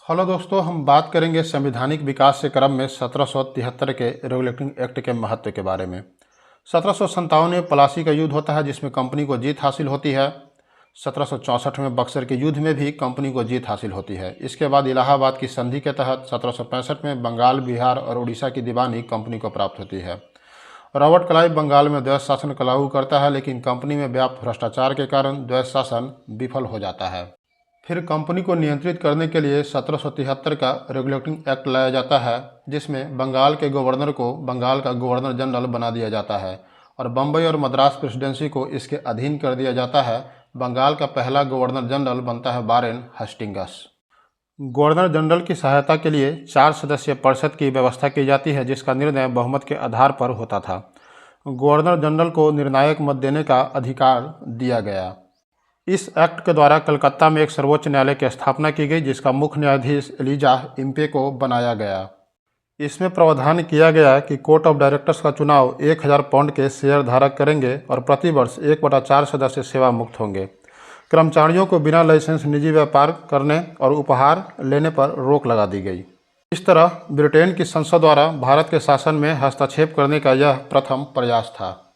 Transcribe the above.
Hello दोस्तों, हम बात करेंगे संवैधानिक विकास के क्रम में 1773 के रेगुलेटिंग एक्ट के महत्व के बारे में। 1757 में प्लासी का युद्ध होता है जिसमें कंपनी को जीत हासिल होती है। 1764 में बक्सर के युद्ध में भी कंपनी को जीत हासिल होती है। इसके बाद इलाहाबाद की संधि के तहत 1765 में बंगाल, बिहार और उड़ीसा की दीवानी कंपनी को प्राप्त होती है। रॉबर्ट क्लाइव बंगाल में द्वैध शासन को लागू करता है, लेकिन कंपनी में व्याप्त भ्रष्टाचार के कारण द्वैध शासन विफल हो जाता है। फिर कंपनी को नियंत्रित करने के लिए 1773 का रेगुलेटिंग एक्ट लाया जाता है, जिसमें बंगाल के गवर्नर को बंगाल का गवर्नर जनरल बना दिया जाता है और बम्बई और मद्रास प्रेसिडेंसी को इसके अधीन कर दिया जाता है। बंगाल का पहला गवर्नर जनरल बनता है वारेन हेस्टिंग्स। गवर्नर जनरल की सहायता के लिए 4 सदस्यीय परिषद की व्यवस्था की जाती है, जिसका निर्णय बहुमत के आधार पर होता था। गवर्नर जनरल को निर्णायक मत देने का अधिकार दिया गया। इस एक्ट के द्वारा कलकत्ता में एक सर्वोच्च न्यायालय की स्थापना की गई, जिसका मुख्य न्यायाधीश एलिजा इम्पे को बनाया गया। इसमें प्रावधान किया गया कि कोर्ट ऑफ डायरेक्टर्स का चुनाव 1000 पाउंड के शेयर धारक करेंगे और प्रतिवर्ष 1/4 सदस्य सेवा मुक्त होंगे। कर्मचारियों को बिना लाइसेंस निजी व्यापार करने और उपहार लेने पर रोक लगा दी गई। इस तरह ब्रिटेन की संसद द्वारा भारत के शासन में हस्तक्षेप करने का यह प्रथम प्रयास था।